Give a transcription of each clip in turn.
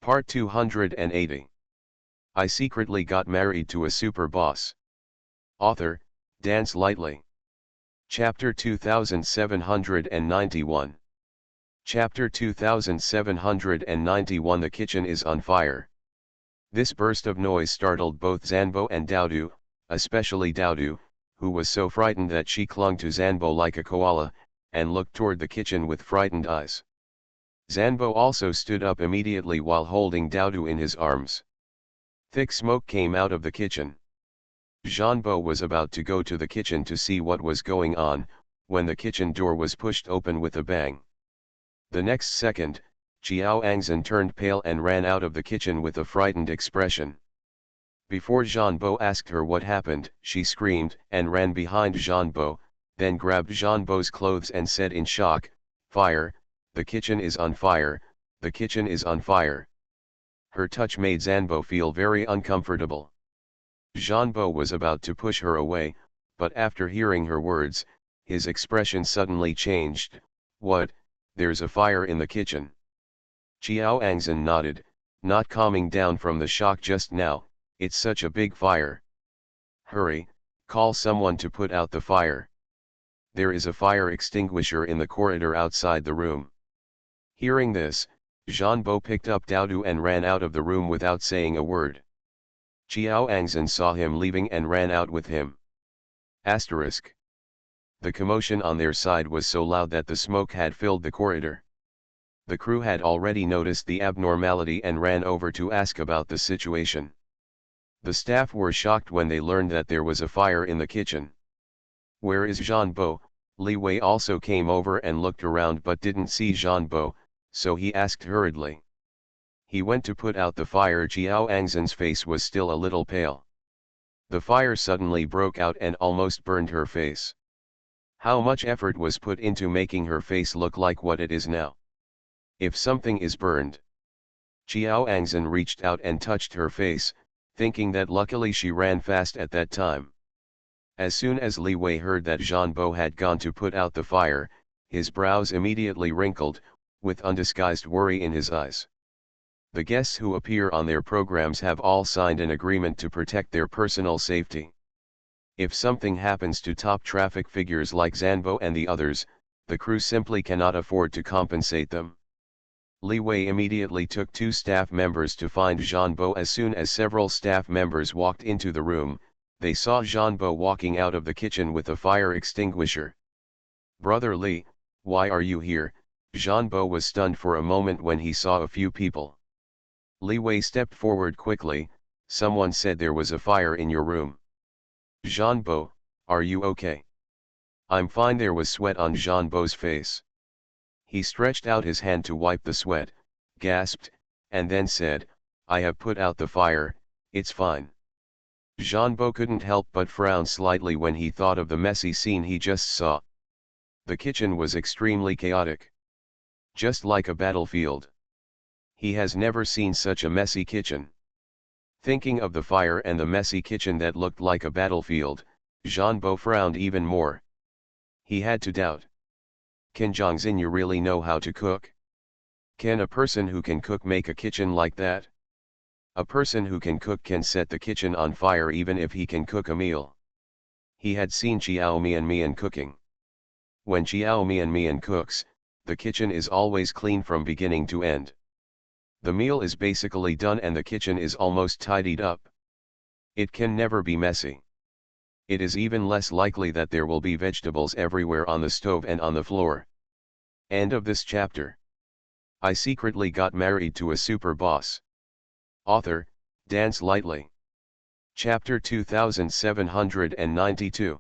Part 280. I secretly got married to a super boss. Author, Dance Lightly. Chapter 2791. Chapter 2791. The kitchen is on fire. This burst of noise startled both Zanbo and Daudu, especially Daudu, who was so frightened that she clung to Zanbo like a koala, and looked toward the kitchen with frightened eyes. Zanbo also stood up immediately while holding Daudu in his arms. Thick smoke came out of the kitchen. Zanbo was about to go to the kitchen to see what was going on, when the kitchen door was pushed open with a bang. The next second, Xiao Angzhen turned pale and ran out of the kitchen with a frightened expression. Before Zanbo asked her what happened, she screamed and ran behind Zanbo, then grabbed Zanbo's clothes and said in shock, "Fire! The kitchen is on fire, the kitchen is on fire." Her touch made Zanbo feel very uncomfortable. Zanbo was about to push her away, but after hearing her words, his expression suddenly changed. "What, there's a fire in the kitchen?" Xiao Angzhen nodded, not calming down from the shock just now. "It's such a big fire. Hurry, call someone to put out the fire. There is a fire extinguisher in the corridor outside the room." Hearing this, Zanbo picked up Daudu and ran out of the room without saying a word. Xiao Angzhen saw him leaving and ran out with him. Asterisk. The commotion on their side was so loud that the smoke had filled the corridor. The crew had already noticed the abnormality and ran over to ask about the situation. The staff were shocked when they learned that there was a fire in the kitchen. "Where is Zanbo?" Li Wei also came over and looked around but didn't see Zanbo, so he asked hurriedly. He went to put out the fire. Xiao Angzhen's face was still a little pale. The fire suddenly broke out and almost burned her face. How much effort was put into making her face look like what it is now? If something is burned. Xiao Angzhen reached out and touched her face, thinking that luckily she ran fast at that time. As soon as Li Wei heard that Zanbo had gone to put out the fire, his brows immediately wrinkled, with undisguised worry in his eyes. The guests who appear on their programs have all signed an agreement to protect their personal safety. If something happens to top traffic figures like Zanbo and the others, the crew simply cannot afford to compensate them. Li Wei immediately took 2 staff members to find Zanbo. As soon as several staff members walked into the room, they saw Zanbo walking out of the kitchen with a fire extinguisher. "Brother Li, why are you here?" Zanbo was stunned for a moment when he saw a few people. Li Wei stepped forward quickly. "Someone said there was a fire in your room." "Zanbo, are you okay?" "I'm fine." There was sweat on Zanbo's face. He stretched out his hand to wipe the sweat, gasped, and then said, "I have put out the fire, it's fine." Zanbo couldn't help but frown slightly when he thought of the messy scene he just saw. The kitchen was extremely chaotic. Just like a battlefield. He has never seen such a messy kitchen. Thinking of the fire and the messy kitchen that looked like a battlefield, Zanbo frowned even more. He had to doubt. Can Zhang Xinyu really know how to cook? Can a person who can cook make a kitchen like that? A person who can cook can set the kitchen on fire even if he can cook a meal. He had seen Xiao Mian cooking. When Xiao Mian cooks, the kitchen is always clean from beginning to end. The meal is basically done and the kitchen is almost tidied up. It can never be messy. It is even less likely that there will be vegetables everywhere on the stove and on the floor. End of this chapter. I secretly got married to a super boss. Author, Dance Lightly. Chapter 2792.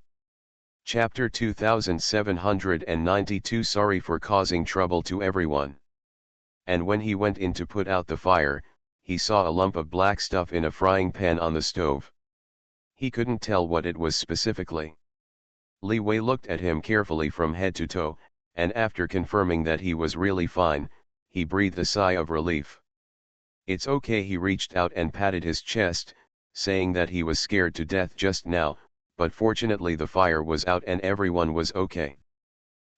Chapter 2792. Sorry for causing trouble to everyone. And when he went in to put out the fire, he saw a lump of black stuff in a frying pan on the stove. He couldn't tell what it was specifically. Li Wei looked at him carefully from head to toe, and after confirming that he was really fine, he breathed a sigh of relief. "It's okay." He reached out and patted his chest, saying that he was scared to death just now, but fortunately the fire was out and everyone was okay.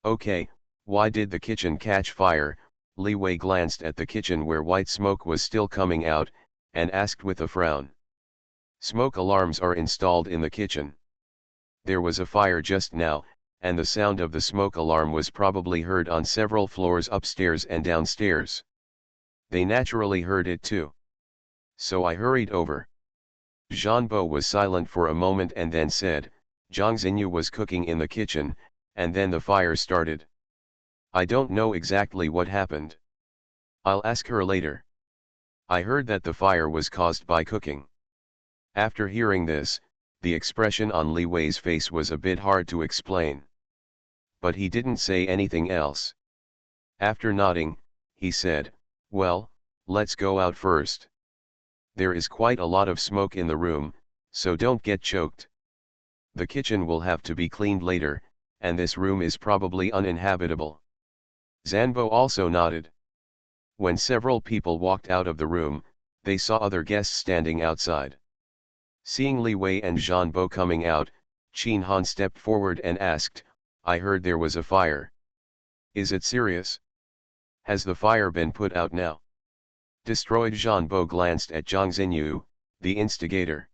"Okay, why did the kitchen catch fire?" Li Wei glanced at the kitchen where white smoke was still coming out, and asked with a frown. Smoke alarms are installed in the kitchen. There was a fire just now, and the sound of the smoke alarm was probably heard on several floors upstairs and downstairs. They naturally heard it too. So I hurried over. Jeanbo was silent for a moment and then said, Zhang Xinyu was cooking in the kitchen, and then the fire started. I don't know exactly what happened. I'll ask her later. I heard that the fire was caused by cooking. After hearing this, the expression on Li Wei's face was a bit hard to explain. But he didn't say anything else. After nodding, he said, well, let's go out first. There is quite a lot of smoke in the room, so don't get choked. The kitchen will have to be cleaned later, and this room is probably uninhabitable. Zanbo also nodded. When several people walked out of the room, they saw other guests standing outside. Seeing Li Wei and Zanbo coming out, Qin Han stepped forward and asked, I heard there was a fire. Is it serious? Has the fire been put out now? Destroyed Zanbo glanced at Zhang Xinyu, the instigator.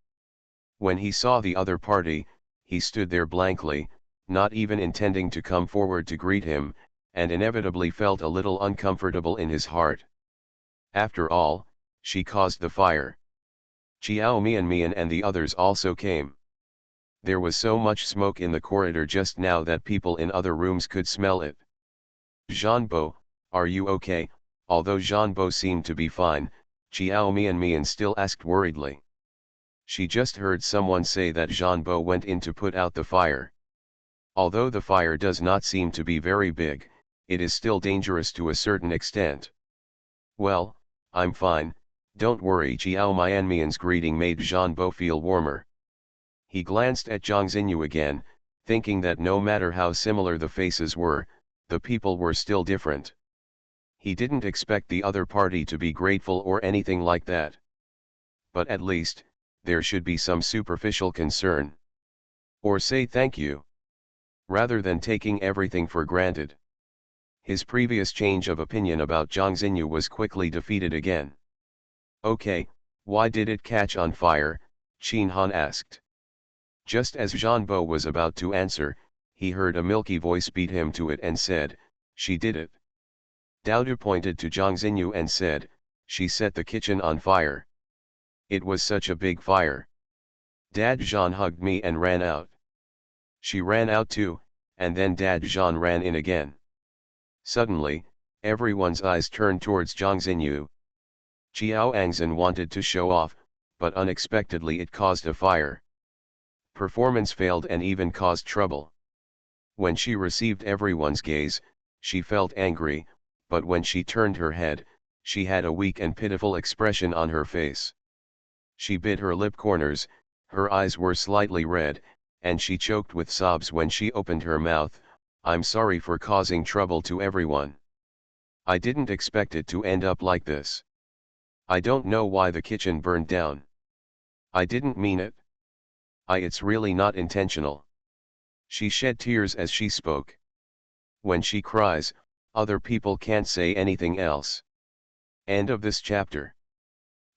When he saw the other party, he stood there blankly, not even intending to come forward to greet him, and inevitably felt a little uncomfortable in his heart. After all, she caused the fire. Qiao Mian and the others also came. There was so much smoke in the corridor just now that people in other rooms could smell it. Zanbo, are you okay? Although Zanbo seemed to be fine, Qiao Mian still asked worriedly. She just heard someone say that Zanbo went in to put out the fire. Although the fire does not seem to be very big, it is still dangerous to a certain extent. Well, I'm fine, don't worry. Qiao Mian's greeting made Zanbo feel warmer. He glanced at Zhang Xinyu again, thinking that no matter how similar the faces were, the people were still different. He didn't expect the other party to be grateful or anything like that. But at least, there should be some superficial concern. Or say thank you. Rather than taking everything for granted. His previous change of opinion about Zhang Xinyu was quickly defeated again. Okay, why did it catch on fire? Qin Han asked. Just as Zanbo was about to answer, he heard a milky voice beat him to it and said, she did it. Daodu pointed to Zhang Xinyu and said, she set the kitchen on fire. It was such a big fire. Dad Zhan hugged me and ran out. She ran out too, and then Dad Zhan ran in again. Suddenly, everyone's eyes turned towards Zhang Xinyu. Qiao Angzhen wanted to show off, but unexpectedly it caused a fire. Performance failed and even caused trouble. When she received everyone's gaze, she felt angry, but when she turned her head, she had a weak and pitiful expression on her face. She bit her lip corners, her eyes were slightly red, and she choked with sobs when she opened her mouth. I'm sorry for causing trouble to everyone. I didn't expect it to end up like this. I don't know why the kitchen burned down. I didn't mean it. It's really not intentional. She shed tears as she spoke. When she cries, other people can't say anything else. End of this chapter.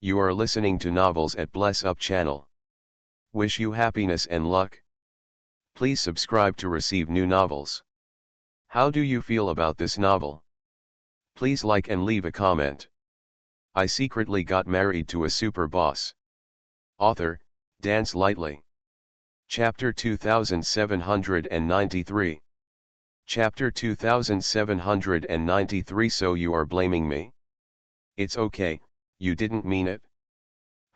You are listening to Novels at Bless Up channel. Wish you happiness and luck. Please subscribe to receive new novels. How do you feel about this novel? Please like and leave a comment. I secretly got married to a super boss. Author, Dance Lightly. Chapter 2793. Chapter 2793. So you are blaming me? It's okay, you didn't mean it.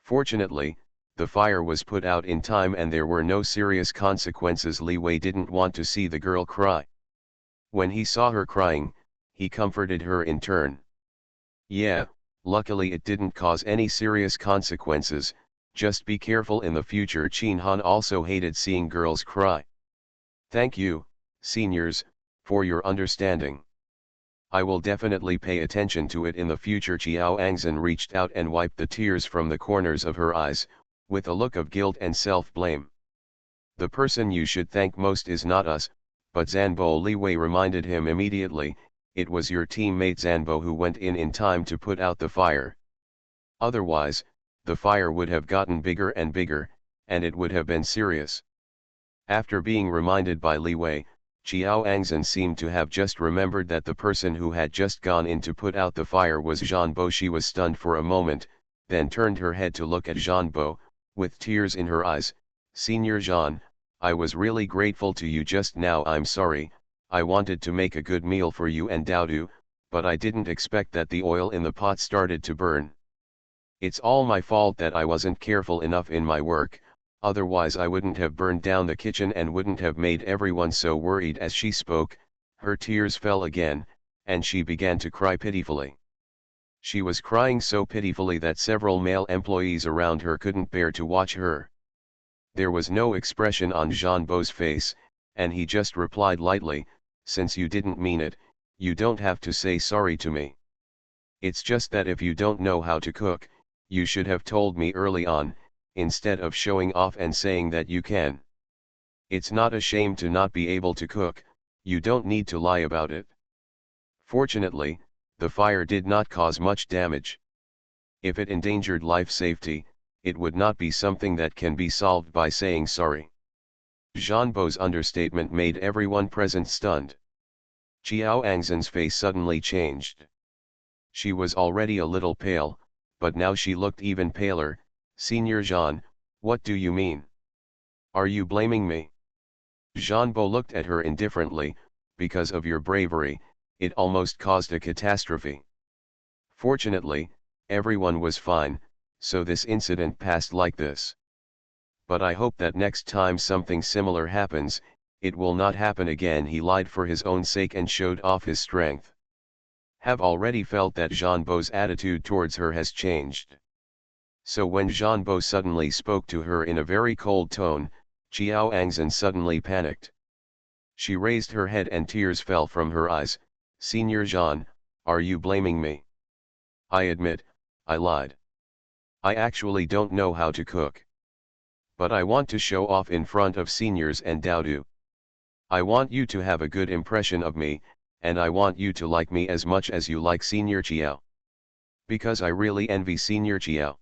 Fortunately, the fire was put out in time and there were no serious consequences. Li Wei didn't want to see the girl cry. When he saw her crying, he comforted her in turn. Yeah, luckily it didn't cause any serious consequences, just be careful in the future. Qin Han also hated seeing girls cry. Thank you, seniors, for your understanding. I will definitely pay attention to it in the future. Qiao Angzhen reached out and wiped the tears from the corners of her eyes, with a look of guilt and self-blame. The person you should thank most is not us, but Zanbo. Li Wei reminded him immediately. it was your teammate Zanbo who went in time to put out the fire. Otherwise, the fire would have gotten bigger and bigger, and it would have been serious. After being reminded by Li Wei, Qiao Angzhen seemed to have just remembered that the person who had just gone in to put out the fire was Zanbo. She was stunned for a moment, then turned her head to look at Zanbo, with tears in her eyes. Senior Zhan, I was really grateful to you just now. I'm sorry, I wanted to make a good meal for you and Daodu, but I didn't expect that the oil in the pot started to burn. It's all my fault that I wasn't careful enough in my work, otherwise I wouldn't have burned down the kitchen and wouldn't have made everyone so worried. As she spoke, her tears fell again, and she began to cry pitifully. She was crying so pitifully that several male employees around her couldn't bear to watch her. There was no expression on Zanbo's face, and he just replied lightly, since you didn't mean it, you don't have to say sorry to me. It's just that if you don't know how to cook, you should have told me early on, instead of showing off and saying that you can. It's not a shame to not be able to cook, you don't need to lie about it. Fortunately, the fire did not cause much damage. If it endangered life safety, it would not be something that can be solved by saying sorry. Zanbo's understatement made everyone present stunned. Qiao Angzhen's face suddenly changed. She was already a little pale, but now she looked even paler. Senior Zhan, what do you mean? Are you blaming me? Zanbo looked at her indifferently. Because of your bravery, it almost caused a catastrophe. Fortunately, everyone was fine, so this incident passed like this. But I hope that next time something similar happens, it will not happen again. He lied for his own sake and showed off his strength. Have already felt that Zanbo's attitude towards her has changed. So when Zanbo suddenly spoke to her in a very cold tone, Qiao Angzhen suddenly panicked. She raised her head and tears fell from her eyes. Senior Zhan, are you blaming me? I admit, I lied. I actually don't know how to cook. But I want to show off in front of seniors and Daodu. I want you to have a good impression of me, and I want you to like me as much as you like Senior Qiao. Because I really envy Senior Qiao.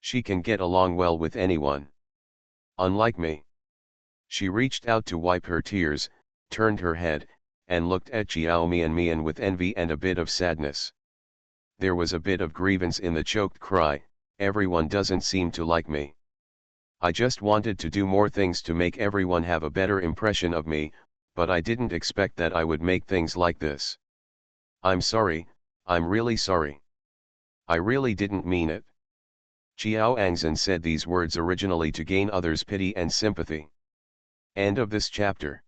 She can get along well with anyone. Unlike me. She reached out to wipe her tears, turned her head, and looked at Qiao Mian with envy and a bit of sadness. There was a bit of grievance in the choked cry. Everyone doesn't seem to like me. I just wanted to do more things to make everyone have a better impression of me, but I didn't expect that I would make things like this. I'm sorry, I'm really sorry. I really didn't mean it. Qiao Angzhen said these words originally to gain others' pity and sympathy. End of this chapter.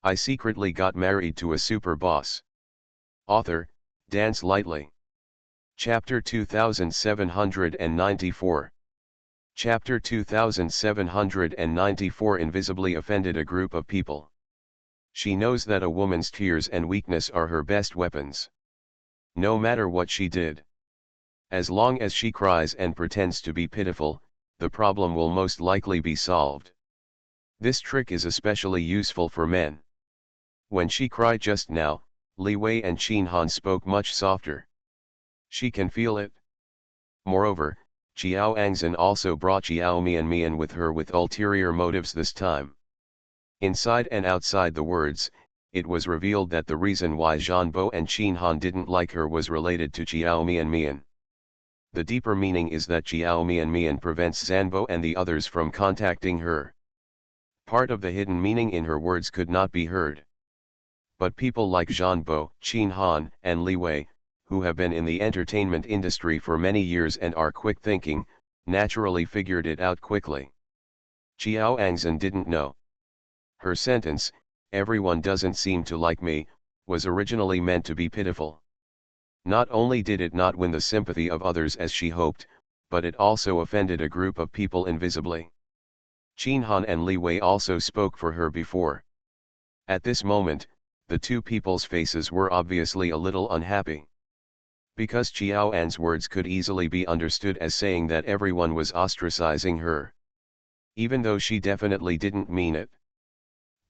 I secretly got married to a super boss. Author, Dance Lightly. Chapter 2794. Chapter 2794 Invisibly offended a group of people. She knows that a woman's tears and weakness are her best weapons. No matter what she did. As long as she cries and pretends to be pitiful, the problem will most likely be solved. This trick is especially useful for men. When she cried just now, Li Wei and Qin Han spoke much softer. She can feel it. Moreover, Qiao Angzhen also brought Qiao Mian with her with ulterior motives this time. Inside and outside the words, it was revealed that the reason why Zanbo and Qin Han didn't like her was related to Qiao Mian. The deeper meaning is that Qiao Mian prevents Zanbo and the others from contacting her. Part of the hidden meaning in her words could not be heard. But people like Zanbo, Qin Han, and Li Wei, who have been in the entertainment industry for many years and are quick-thinking, naturally figured it out quickly. Qiao Angzhen didn't know. Her sentence, "Everyone doesn't seem to like me," was originally meant to be pitiful. Not only did it not win the sympathy of others as she hoped, but it also offended a group of people invisibly. Qin Han and Li Wei also spoke for her before. At this moment, the two people's faces were obviously a little unhappy. Because Qiao An's words could easily be understood as saying that everyone was ostracizing her. Even though she definitely didn't mean it.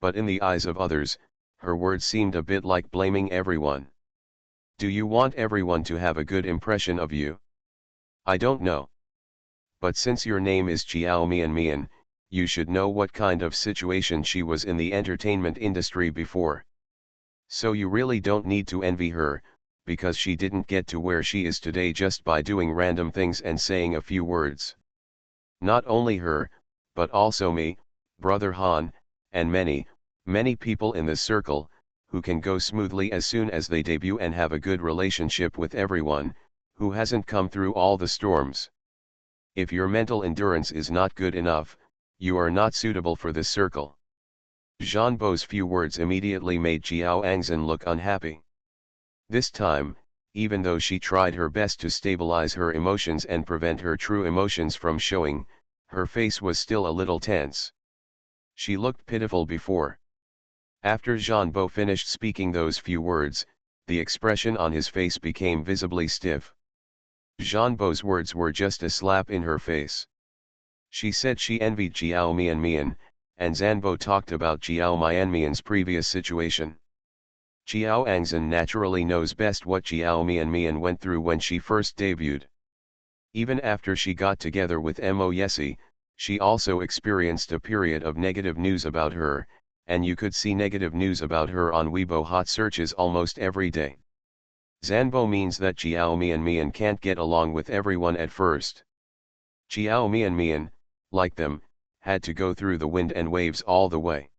But in the eyes of others, her words seemed a bit like blaming everyone. Do you want everyone to have a good impression of you? I don't know. But since your name is Jiao Mian, you should know what kind of situation she was in the entertainment industry before. So you really don't need to envy her, because she didn't get to where she is today just by doing random things and saying a few words. Not only her, but also me, Brother Han, and many, many people in this circle, who can go smoothly as soon as they debut and have a good relationship with everyone, who hasn't come through all the storms. If your mental endurance is not good enough, you are not suitable for this circle. Zhan Bo's few words immediately made Jiao Angzhen look unhappy. This time, even though she tried her best to stabilize her emotions and prevent her true emotions from showing, her face was still a little tense. She looked pitiful before. After Zhan Bo finished speaking those few words, the expression on his face became visibly stiff. Zhan Bo's words were just a slap in her face. She said she envied Jiao Mian, and Zanbo talked about Jiao Mian's previous situation. Jiao Angzhen naturally knows best what Jiao Mian went through when she first debuted. Even after she got together with Mo Yesi, she also experienced a period of negative news about her, and you could see negative news about her on Weibo hot searches almost every day. Zanbo means that Jiao Mian can't get along with everyone at first. Jiao Mian, like them, had to go through the wind and waves all the way.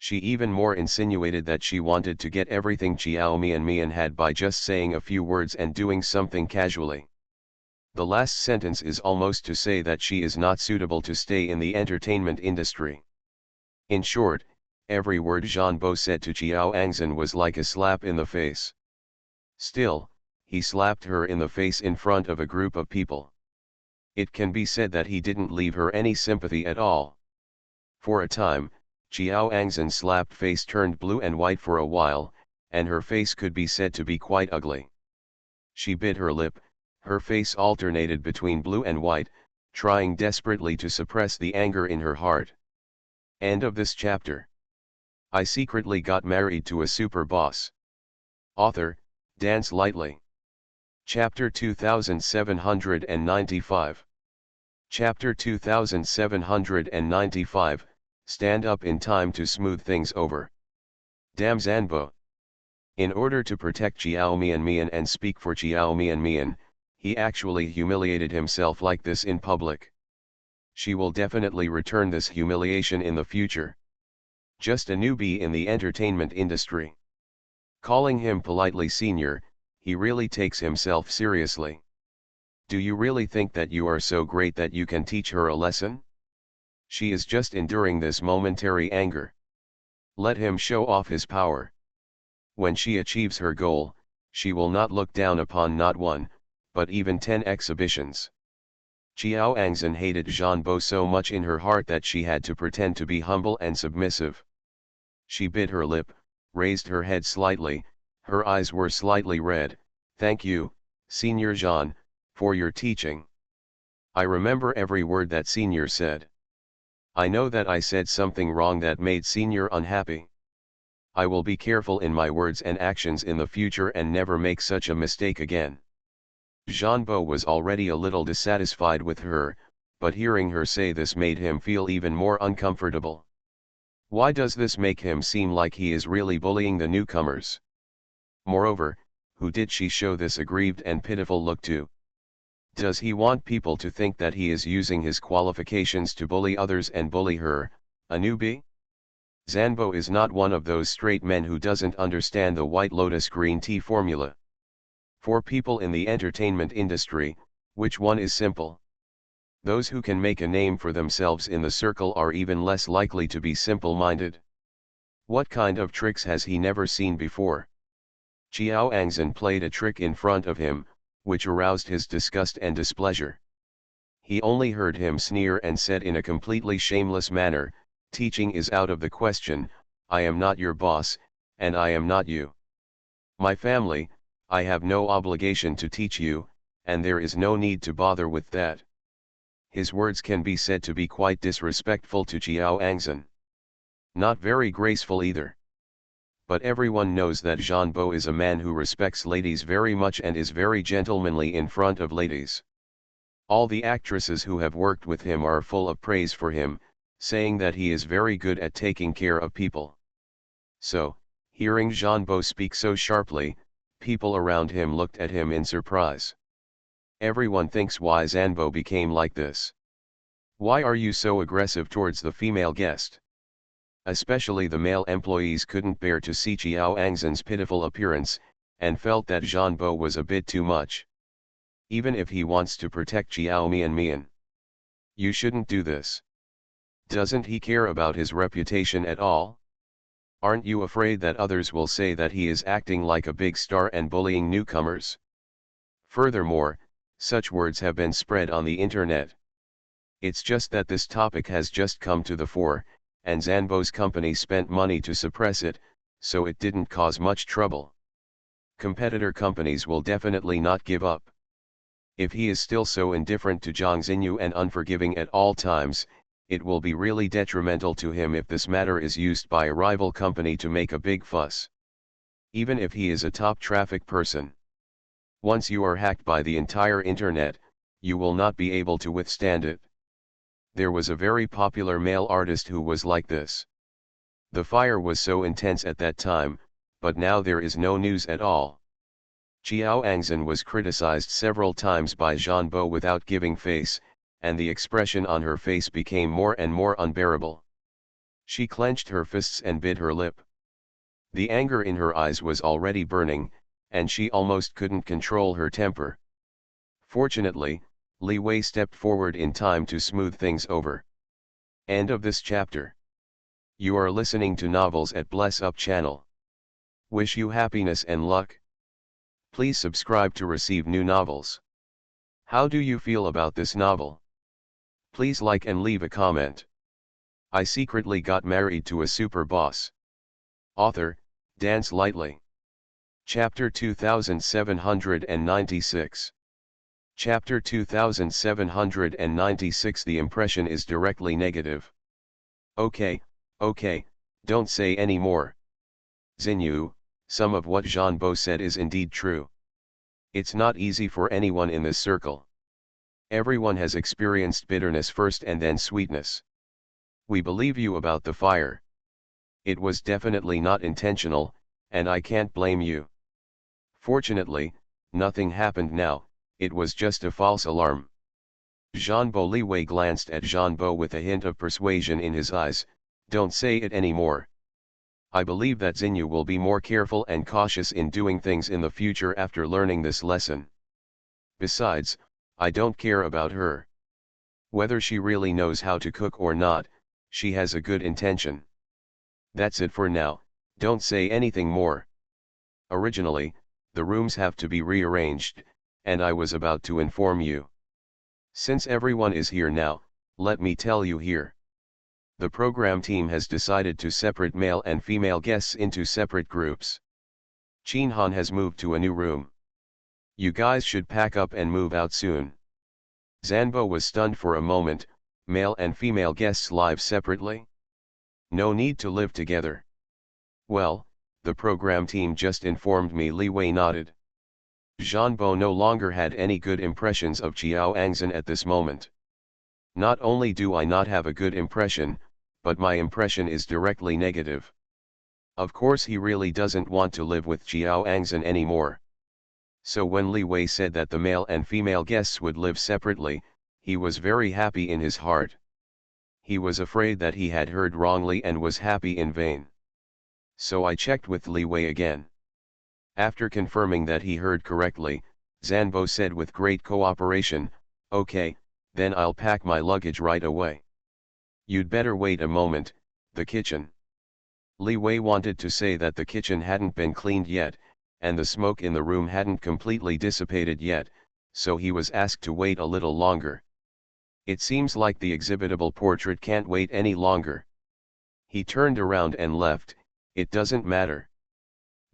She even more insinuated that she wanted to get everything Jiao Mian had by just saying a few words and doing something casually. The last sentence is almost to say that she is not suitable to stay in the entertainment industry. In short, every word Zhan Bo said to Jiao Angzhen was like a slap in the face. Still, he slapped her in the face in front of a group of people. It can be said that he didn't leave her any sympathy at all. For a time, Jiao Angzhen's slapped face turned blue and white for a while, and her face could be said to be quite ugly. She bit her lip, her face alternated between blue and white, trying desperately to suppress the anger in her heart. End of this chapter. I secretly got married to a super boss. Author, Dance Lightly. Chapter 2795. Chapter 2795, Stand Up in Time to Smooth Things Over. Damn Zanbo. In order to protect Jiao Mian and speak for Jiao Mian, he actually humiliated himself like this in public. She will definitely return this humiliation in the future. Just a newbie in the entertainment industry. Calling him politely senior, he really takes himself seriously. Do you really think that you are so great that you can teach her a lesson? She is just enduring this momentary anger. Let him show off his power. When she achieves her goal, she will not look down upon not one, but even 10 exhibitions. Jiao Angzhen hated Zhan Bo so much in her heart that she had to pretend to be humble and submissive. She bit her lip, raised her head slightly, her eyes were slightly red. Thank you, Senior Zhan, for your teaching. I remember every word that Senior said. I know that I said something wrong that made Senior unhappy. I will be careful in my words and actions in the future and never make such a mistake again. Zhan Bo was already a little dissatisfied with her, but hearing her say this made him feel even more uncomfortable. Why does this make him seem like he is really bullying the newcomers? Moreover, who did she show this aggrieved and pitiful look to? Does he want people to think that he is using his qualifications to bully others and bully her, a newbie? Zanbo is not one of those straight men who doesn't understand the White Lotus green tea formula. For people in the entertainment industry, which one is simple? Those who can make a name for themselves in the circle are even less likely to be simple-minded. What kind of tricks has he never seen before? Jiao Angzhen played a trick in front of him, which aroused his disgust and displeasure. He only heard him sneer and said in a completely shameless manner, "Teaching is out of the question, I am not your boss, and I am not you. My family, I have no obligation to teach you, and there is no need to bother with that." His words can be said to be quite disrespectful to Jiao Angzhen. Not very graceful either. But everyone knows that Janbo is a man who respects ladies very much and is very gentlemanly in front of ladies. All the actresses who have worked with him are full of praise for him, saying that he is very good at taking care of people. So, hearing Janbo speak so sharply, people around him looked at him in surprise. Everyone thinks why Zanbo became like this. Why are you so aggressive towards the female guest? Especially the male employees couldn't bear to see Chiao Angzan's pitiful appearance, and felt that Janbo was a bit too much. Even if he wants to protect Chiao Mian, you shouldn't do this. Doesn't he care about his reputation at all? Aren't you afraid that others will say that he is acting like a big star and bullying newcomers? Furthermore, such words have been spread on the internet. It's just that this topic has just come to the fore, and Zanbo's company spent money to suppress it, so it didn't cause much trouble. Competitor companies will definitely not give up. If he is still so indifferent to Zhang Xinyu and unforgiving at all times, it will be really detrimental to him if this matter is used by a rival company to make a big fuss. Even if he is a top traffic person. Once you are hacked by the entire internet, you will not be able to withstand it. There was a very popular male artist who was like this. The fire was so intense at that time, but now there is no news at all. Chiao Angzan was criticized several times by Janbo without giving face, and the expression on her face became more and more unbearable. She clenched her fists and bit her lip. The anger in her eyes was already burning, and she almost couldn't control her temper. Fortunately, Li Wei stepped forward in time to smooth things over. End of this chapter. You are listening to Novels at Bless Up channel. Wish you happiness and luck. Please subscribe to receive new novels. How do you feel about this novel? Please like and leave a comment. I secretly got married to a super boss. Author, Dance Lightly. Chapter 2796. Chapter 2796. The impression is directly negative. Okay, don't say any more. Xinyu, some of what Janbo said is indeed true. It's not easy for anyone in this circle. Everyone has experienced bitterness first and then sweetness. We believe you about the fire. It was definitely not intentional, and I can't blame you. Fortunately, nothing happened now. It was just a false alarm. Janbo Li Wei glanced at Janbo with a hint of persuasion in his eyes. Don't say it anymore. I believe that Xinyu will be more careful and cautious in doing things in the future after learning this lesson. Besides, I don't care about her. Whether she really knows how to cook or not, she has a good intention. That's it for now, don't say anything more. Originally, the rooms have to be rearranged, and I was about to inform you. Since everyone is here now, let me tell you here. The program team has decided to separate male and female guests into separate groups. Chinhan has moved to a new room. You guys should pack up and move out soon. Zanbo was stunned for a moment. Male and female guests live separately? No need to live together. Well, the program team just informed me. Li Wei nodded. Janbo no longer had any good impressions of Chiao Angzan at this moment. Not only do I not have a good impression, but my impression is directly negative. Of course he really doesn't want to live with Chiao Angzan anymore. So when Li Wei said that the male and female guests would live separately, he was very happy in his heart. He was afraid that he had heard wrongly and was happy in vain. So I checked with Li Wei again. After confirming that he heard correctly, Zanbo said with great cooperation, okay, then I'll pack my luggage right away. You'd better wait a moment, the kitchen. Li Wei wanted to say that the kitchen hadn't been cleaned yet, and the smoke in the room hadn't completely dissipated yet, so he was asked to wait a little longer. It seems like the exhibitable portrait can't wait any longer. He turned around and left. It doesn't matter.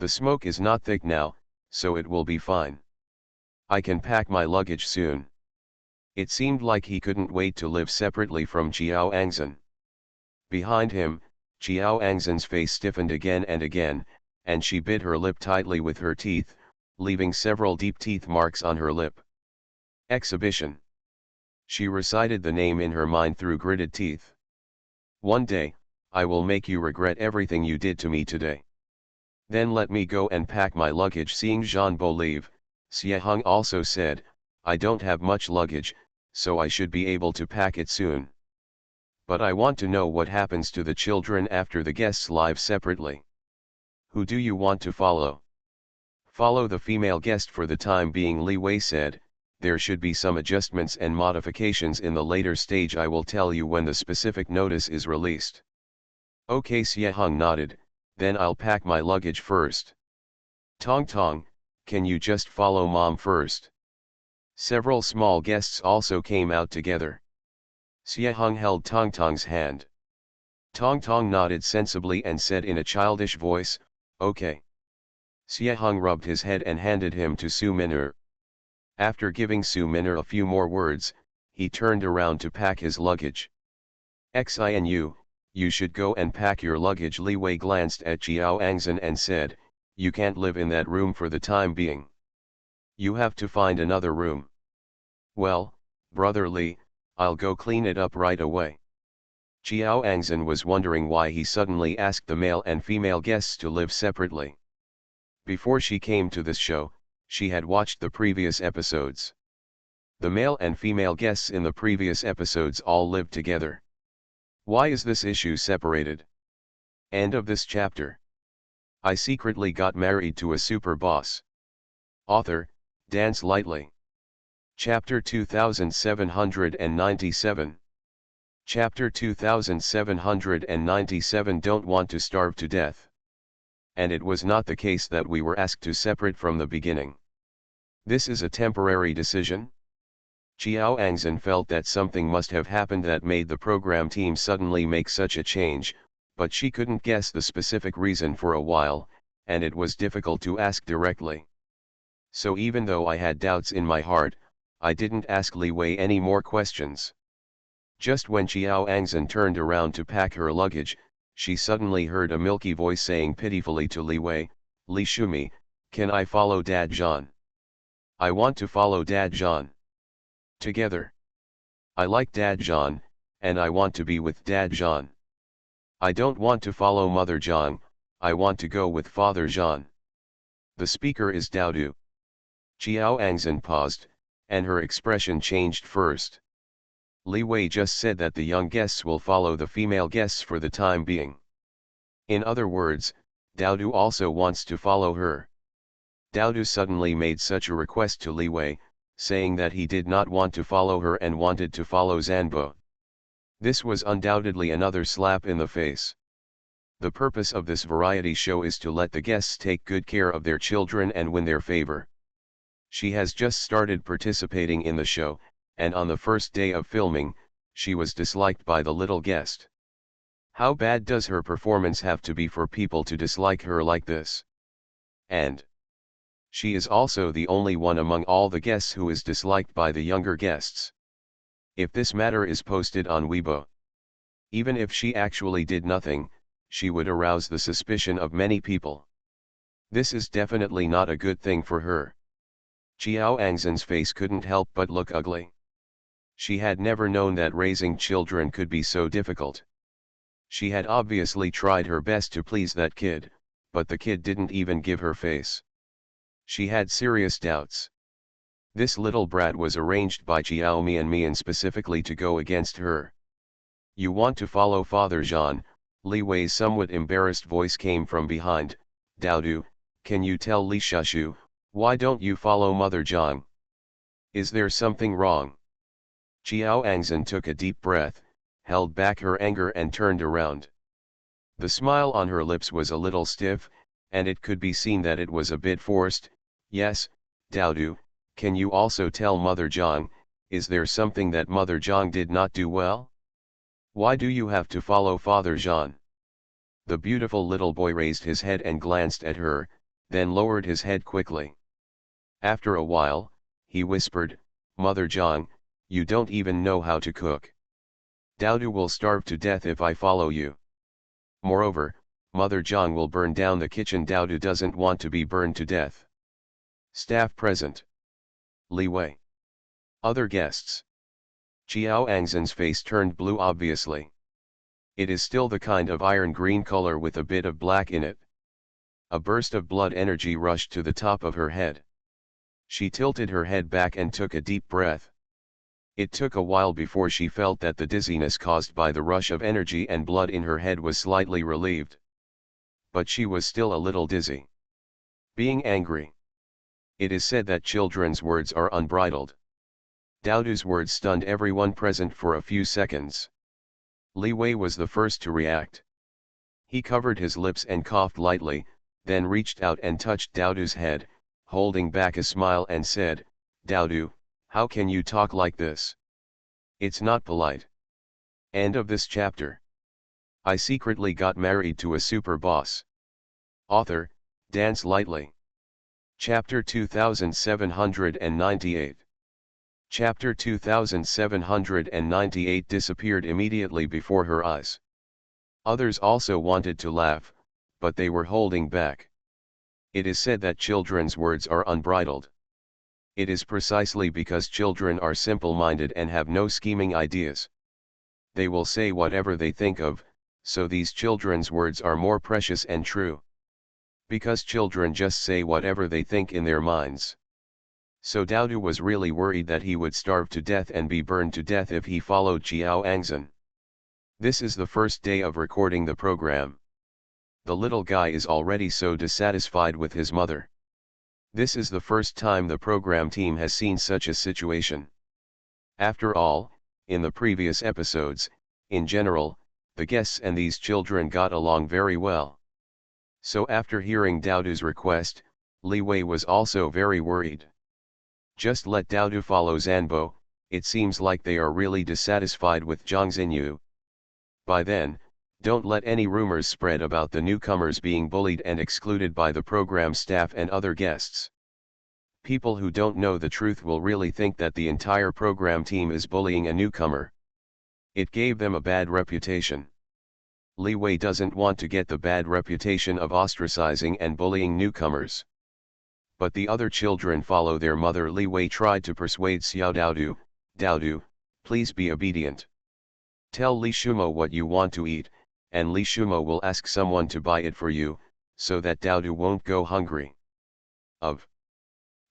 The smoke is not thick now, so it will be fine. I can pack my luggage soon. It seemed like he couldn't wait to live separately from Chiao Angzan. Behind him, Chiao Angzan's face stiffened again and again, and she bit her lip tightly with her teeth, leaving several deep teeth marks on her lip. Exhibition. She recited the name in her mind through gritted teeth. One day, I will make you regret everything you did to me today. Then let me go and pack my luggage. Seeing Janbo leave, Siehung also said, I don't have much luggage, so I should be able to pack it soon. But I want to know what happens to the children after the guests leave separately. Who do you want to follow? Follow the female guest for the time being, Li Wei said. There should be some adjustments and modifications in the later stage. I will tell you when the specific notice is released. Okay, Siehung nodded, then I'll pack my luggage first. Tong Tong, can you just follow mom first? Several small guests also came out together. Siehung held Tong Tong's hand. Tong Tong nodded sensibly and said in a childish voice, okay. Siehung rubbed his head and handed him to Su Minor. After giving Su Minor a few more words, he turned around to pack his luggage. Xinu, you should go and pack your luggage. Li Wei glanced at Jiao Angzhen and said, you can't live in that room for the time being. You have to find another room. Well, brother Li, I'll go clean it up right away. Jiao Angzhen was wondering why he suddenly asked the male and female guests to live separately. Before she came to this show, she had watched the previous episodes. The male and female guests in the previous episodes all lived together. Why is this issue separated? End of this chapter. I secretly got married to a super boss. Author, Dance Lightly. Chapter 2797. Chapter 2797. Don't want to starve to death. And it was not the case that we were asked to separate from the beginning. This is a temporary decision. Jiao Angzhen felt that something must have happened that made the program team suddenly make such a change, but she couldn't guess the specific reason for a while, and it was difficult to ask directly. So even though I had doubts in my heart, I didn't ask Li Wei any more questions. Just when Jiao Angzhen turned around to pack her luggage, she suddenly heard a milky voice saying pitifully to Li Wei, Li Shumi, can I follow Dad Jean? I want to follow Dad Jean. Together. I like Dad Jean, and I want to be with Dad Jean. I don't want to follow Mother Jean, I want to go with Father Jean. The speaker is Daodu. Jiao Angzhen paused, and her expression changed first. Li Wei just said that the young guests will follow the female guests for the time being. In other words, Daodu also wants to follow her. Daodu suddenly made such a request to Li Wei, saying that he did not want to follow her and wanted to follow Zanbo. This was undoubtedly another slap in the face. The purpose of this variety show is to let the guests take good care of their children and win their favor. She has just started participating in the show, and on the first day of filming, she was disliked by the little guest. How bad does her performance have to be for people to dislike her like this? And she is also the only one among all the guests who is disliked by the younger guests. If this matter is posted on Weibo, even if she actually did nothing, she would arouse the suspicion of many people. This is definitely not a good thing for her. Jiao Angzhen's face couldn't help but look ugly. She had never known that raising children could be so difficult. She had obviously tried her best to please that kid, but the kid didn't even give her face. She had serious doubts. This little brat was arranged by Jiao Mian specifically to go against her. You want to follow Father Jean? Li Wei's somewhat embarrassed voice came from behind. Daodu, can you tell Li Shushu, why don't you follow Mother Zhang? Is there something wrong? Jiao Angzhen took a deep breath, held back her anger and turned around. The smile on her lips was a little stiff, and it could be seen that it was a bit forced. Yes, Daodu, can you also tell Mother Zhang, is there something that Mother Zhang did not do well? Why do you have to follow Father Jean? The beautiful little boy raised his head and glanced at her, then lowered his head quickly. After a while, he whispered, Mother Zhang, you don't even know how to cook. Daodu will starve to death if I follow you. Moreover, Mother Zhang will burn down the kitchen. Daodu doesn't want to be burned to death. Staff present. Li Wei. Other guests. Qiao Angzhen's face turned blue obviously. It is still the kind of iron green color with a bit of black in it. A burst of blood energy rushed to the top of her head. She tilted her head back and took a deep breath. It took a while before she felt that the dizziness caused by the rush of energy and blood in her head was slightly relieved. But she was still a little dizzy. Being angry. It is said that children's words are unbridled. Daodu's words stunned everyone present for a few seconds. Li Wei was the first to react. He covered his lips and coughed lightly, then reached out and touched Daodu's head, holding back a smile and said, "Daodu, how can you talk like this? It's not polite." End of this chapter. I secretly got married to a super boss. Author, Dance Lightly. Chapter 2798. Chapter 2798 disappeared immediately before her eyes. Others also wanted to laugh, but they were holding back. It is said that children's words are unbridled. It is precisely because children are simple-minded and have no scheming ideas. They will say whatever they think of, so these children's words are more precious and true. Because children just say whatever they think in their minds. So Daodu was really worried that he would starve to death and be burned to death if he followed Qiao Angzhen. This is the first day of recording the program. The little guy is already so dissatisfied with his mother. This is the first time the program team has seen such a situation. After all, in the previous episodes, in general, the guests and these children got along very well. So after hearing Daodu's request, Li Wei was also very worried. Just let Daodu follow Zanbo, it seems like they are really dissatisfied with Zhang Xinyu. By then, don't let any rumors spread about the newcomers being bullied and excluded by the program staff and other guests. People who don't know the truth will really think that the entire program team is bullying a newcomer. It gave them a bad reputation. Li Wei doesn't want to get the bad reputation of ostracizing and bullying newcomers. But the other children follow their mother. Li Wei tried to persuade Xiao Daodu, "Daodu, please be obedient. Tell Li Shumo what you want to eat, and Li Shumo will ask someone to buy it for you, so that Daodu won't go hungry."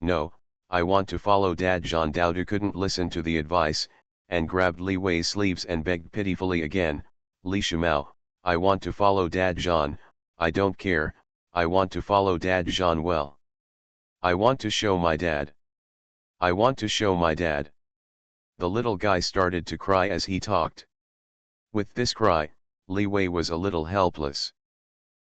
No, I want to follow Dad Jean. Daodu couldn't listen to the advice, and grabbed Li Wei's sleeves and begged pitifully again, "Li Shumo, I want to follow Dad Jean, I don't care, I want to follow Dad Jean well. I want to show my dad. I want to show my dad." The little guy started to cry as he talked. With this cry, Li Wei was a little helpless.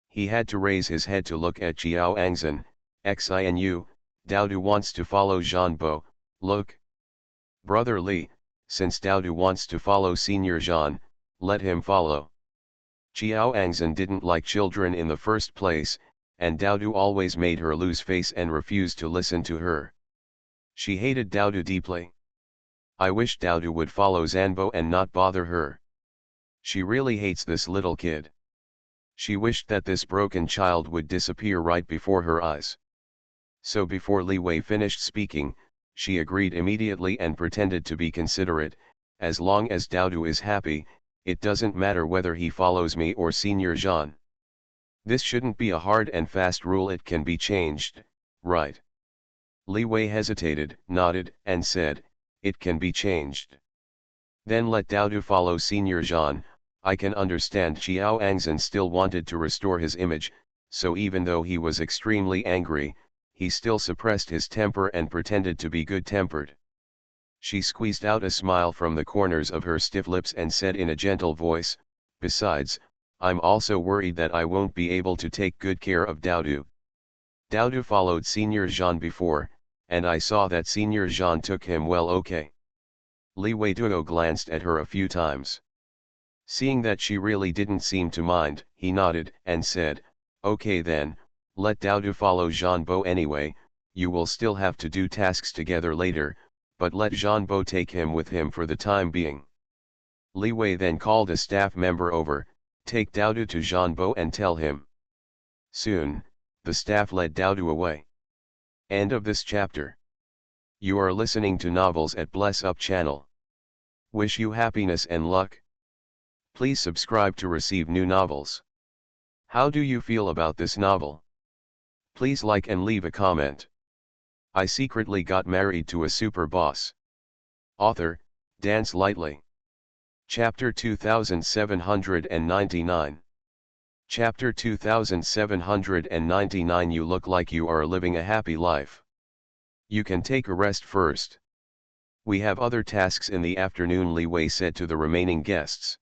He had to raise his head to look at Qiao Angzhen. "Xinu, Daodu wants to follow Zhanbo, look. Brother Li, since Daodu wants to follow Senior Zhan, let him follow." Qiao Angzhen didn't like children in the first place, and Daodu always made her lose face and refused to listen to her. She hated Daodu deeply. I wish Daodu would follow Zanbo and not bother her. She really hates this little kid. She wished that this broken child would disappear right before her eyes. So before Li Wei finished speaking, she agreed immediately and pretended to be considerate, "As long as Daodu is happy, it doesn't matter whether he follows me or Senior Zhan. This shouldn't be a hard and fast rule, it can be changed, right?" Li Wei hesitated, nodded, and said, "It can be changed." "Then let Daodu follow Senior Zhan." I can understand Qiao Angzhen still wanted to restore his image, so even though he was extremely angry, he still suppressed his temper and pretended to be good-tempered. She squeezed out a smile from the corners of her stiff lips and said in a gentle voice, "Besides, I'm also worried that I won't be able to take good care of Daodu. Daodu followed Senior Zhan before, and I saw that Senior Zhan took him well. Okay." Li Wei Duo glanced at her a few times. Seeing that she really didn't seem to mind, he nodded and said, "Okay then, let Daodu follow Zhanbo anyway. You will still have to do tasks together later, but let Zhanbo take him with him for the time being." Li Wei then called a staff member over, "Take Daodu to Zhanbo and tell him." Soon, the staff led Dowdu away. End of this chapter. You are listening to Novels at Bless Up channel. Wish you happiness and luck. Please subscribe to receive new novels. How do you feel about this novel? Please like and leave a comment. I secretly got married to a super boss. Author, Dance Lightly. Chapter 2799. Chapter 2799. You look like you are living a happy life. You can take a rest first. We have other tasks in the afternoon, Li Wei said to the remaining guests.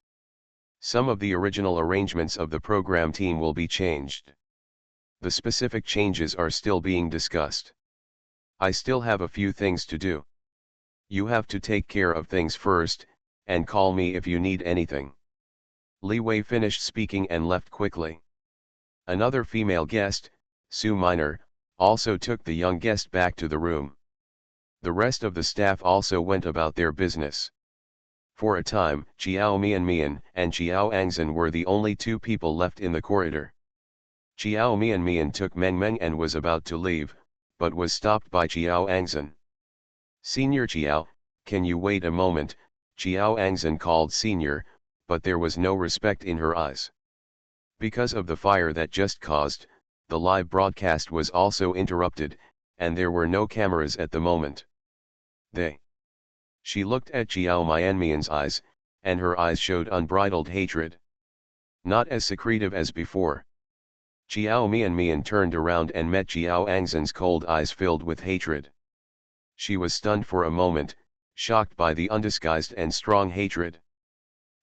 Some of the original arrangements of the program team will be changed. The specific changes are still being discussed. I still have a few things to do. You have to take care of things first, and call me if you need anything. Li Wei finished speaking and left quickly. Another female guest, Sue Minor, also took the young guest back to the room. The rest of the staff also went about their business. For a time, Chiao Mian and Chiao Angzhen were the only two people left in the corridor. Chiao Mian took Meng Meng and was about to leave, but was stopped by Chiao Angzhen. Senior Chiao, can you wait a moment? Chiao Angzhen called Senior, but there was no respect in her eyes. Because of the fire that just caused, the live broadcast was also interrupted, and there were no cameras at the moment. She looked at Chiao Mian's eyes, and her eyes showed unbridled hatred. Not as secretive as before. Chiao Mian turned around and met Chiao Angzhen's cold eyes filled with hatred. She was stunned for a moment, shocked by the undisguised and strong hatred.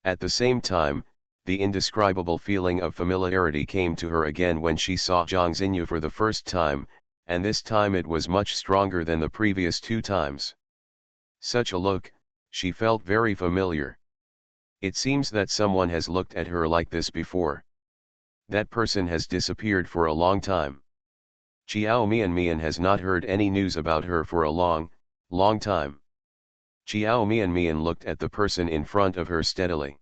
At the same time, the indescribable feeling of familiarity came to her again when she saw Zhang Xinyu for the first time, and this time it was much stronger than the previous two times. Such a look, she felt very familiar. It seems that someone has looked at her like this before. That person has disappeared for a long time. Chiao Mian has not heard any news about her for a long time. Chiao Mian looked at the person in front of her steadily.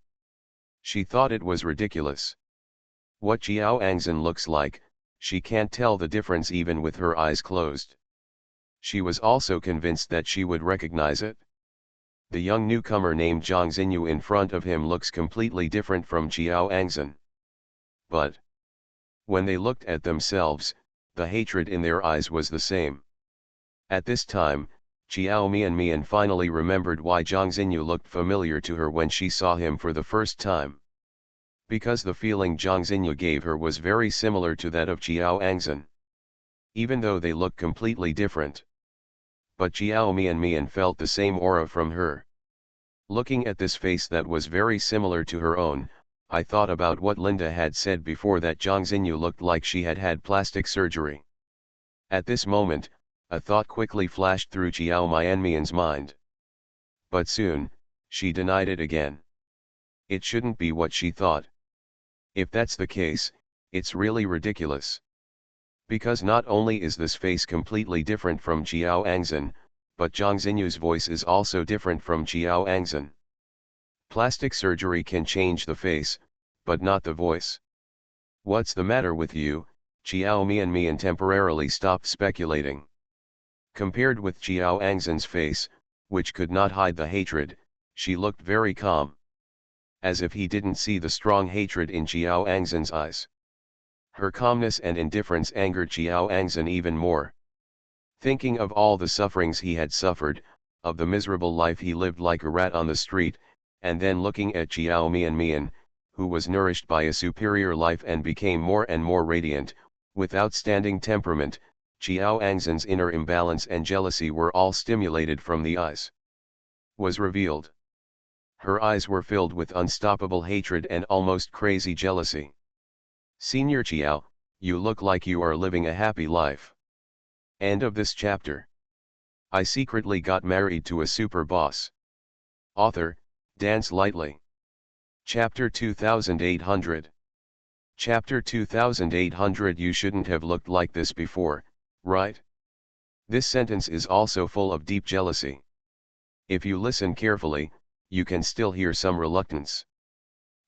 She thought it was ridiculous. What Chiao Angzhen looks like, she can't tell the difference even with her eyes closed. She was also convinced that she would recognize it. The young newcomer named Zhang Xinyu in front of him looks completely different from Chiao Angzhen. But when they looked at themselves, the hatred in their eyes was the same. At this time, Chiao Mian finally remembered why Zhang Xinyu looked familiar to her when she saw him for the first time. Because the feeling Zhang Xinyu gave her was very similar to that of Chiao Angzhen. Even though they look completely different. But Chiao Mian felt the same aura from her. Looking at this face that was very similar to her own, I thought about what Linda had said before, that Zhang Xinyu looked like she had had plastic surgery. At this moment, a thought quickly flashed through Chiao Mian's mind. But soon, she denied it again. It shouldn't be what she thought. If that's the case, it's really ridiculous. Because not only is this face completely different from Chiao Angzhen, but Zhang Xinyu's voice is also different from Chiao Angzhen. Plastic surgery can change the face, but not the voice. What's the matter with you? Chiao Mian temporarily stopped speculating. Compared with Chiao Angzhen's face, which could not hide the hatred, she looked very calm. As if he didn't see the strong hatred in Chiao Angzhen's eyes. Her calmness and indifference angered Chiao Angzhen even more. Thinking of all the sufferings he had suffered, of the miserable life he lived like a rat on the street, and then looking at Chiao Mian, who was nourished by a superior life and became more and more radiant, with outstanding temperament, Chiao Angzhen's inner imbalance and jealousy were all stimulated from the eyes. Was revealed. Her eyes were filled with unstoppable hatred and almost crazy jealousy. Senior Chiao, you look like you are living a happy life. End of this chapter. I secretly got married to a super boss. Author, Dance Lightly. Chapter 2800. Chapter 2800. You shouldn't have looked like this before, right? This sentence is also full of deep jealousy. If you listen carefully, you can still hear some reluctance.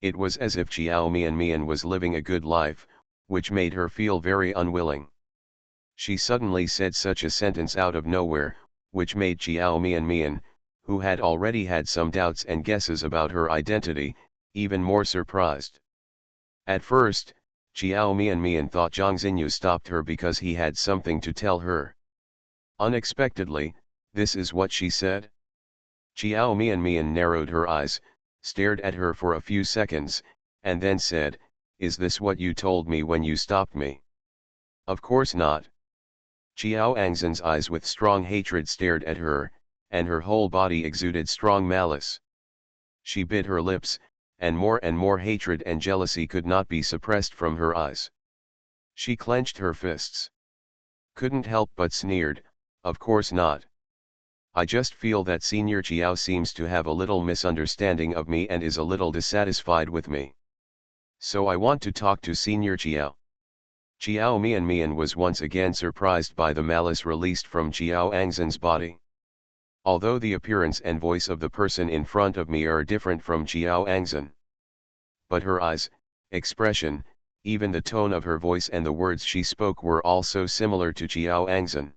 It was as if Chiao Mian was living a good life, which made her feel very unwilling. She suddenly said such a sentence out of nowhere, which made Chiao Mian, who had already had some doubts and guesses about her identity, even more surprised. At first, Chiao Mian thought Zhang Xinyu stopped her because he had something to tell her. Unexpectedly, this is what she said. Chiao Mian narrowed her eyes, stared at her for a few seconds, and then said, "Is this what you told me when you stopped me?" "Of course not." Chiao Angzhen's eyes with strong hatred stared at her, and her whole body exuded strong malice. She bit her lips, and more hatred and jealousy could not be suppressed from her eyes. She clenched her fists. Couldn't help but sneered, "Of course not. I just feel that Senior Chiao seems to have a little misunderstanding of me and is a little dissatisfied with me. So I want to talk to Senior Chiao." Chiao Mian was once again surprised by the malice released from Chiao Angzhen's body. Although the appearance and voice of the person in front of me are different from Chiao Angzhen, but her eyes, expression, even the tone of her voice and the words she spoke were also similar to Chiao Angzhen.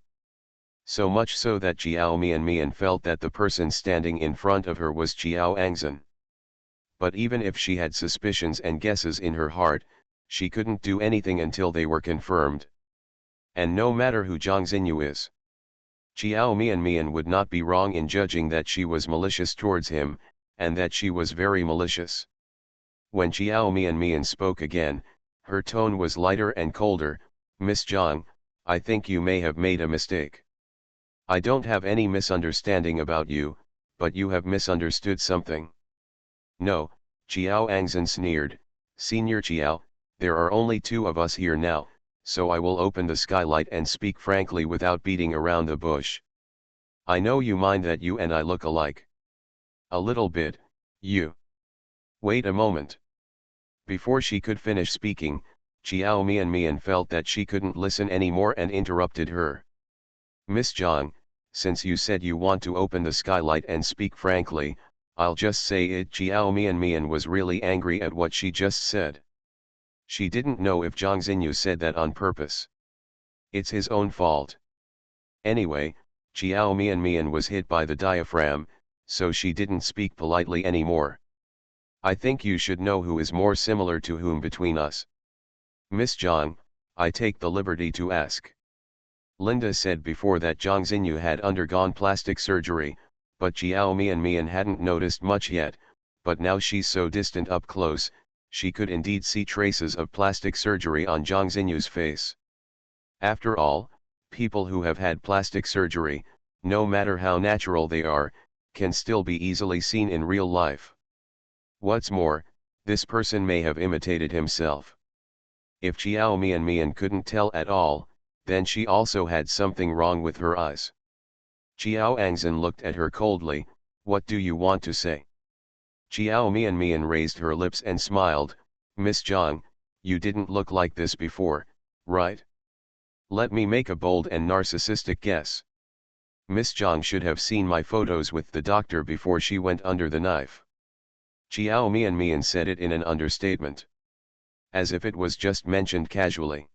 So much so that Chiao Mian felt that the person standing in front of her was Chiao Angzhen. But even if she had suspicions and guesses in her heart, she couldn't do anything until they were confirmed. And no matter who Zhang Xinyu is, Chiao Mian would not be wrong in judging that she was malicious towards him, and that she was very malicious. When Chiao Mian spoke again, her tone was lighter and colder. "Miss Zhang, I think you may have made a mistake. I don't have any misunderstanding about you, but you have misunderstood something." "No," Chiao Angzhen sneered, "Senior Chiao, there are only two of us here now, so I will open the skylight and speak frankly without beating around the bush. I know you mind that you and I look alike. A little bit, you." "Wait a moment." Before she could finish speaking, Chiao Mian felt that she couldn't listen anymore and interrupted her. "Miss Zhang, since you said you want to open the skylight and speak frankly, I'll just say it." Chiao Mian was really angry at what she just said. She didn't know if Zhang Xinyu said that on purpose. It's his own fault. Anyway, Chiao Mian was hit by the diaphragm, so she didn't speak politely anymore. "I think you should know who is more similar to whom between us." "Miss Zhang, I take the liberty to ask." Linda said before that Zhang Xinyu had undergone plastic surgery, but Chiao Mian hadn't noticed much yet, but now she's so distant up close, she could indeed see traces of plastic surgery on Zhang Xinyu's face. After all, people who have had plastic surgery, no matter how natural they are, can still be easily seen in real life. What's more, this person may have imitated himself. If Chiao Mian couldn't tell at all, then she also had something wrong with her eyes. Chiao Angzhen looked at her coldly. "What do you want to say?" Chiao Mian raised her lips and smiled. "Miss Zhang, you didn't look like this before, right? Let me make a bold and narcissistic guess. Miss Zhang should have seen my photos with the doctor before she went under the knife." Chiao Mian said it in an understatement, as if it was just mentioned casually.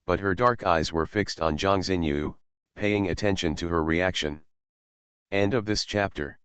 But her dark eyes were fixed on Zhang Xinyu, paying attention to her reaction. End of this chapter.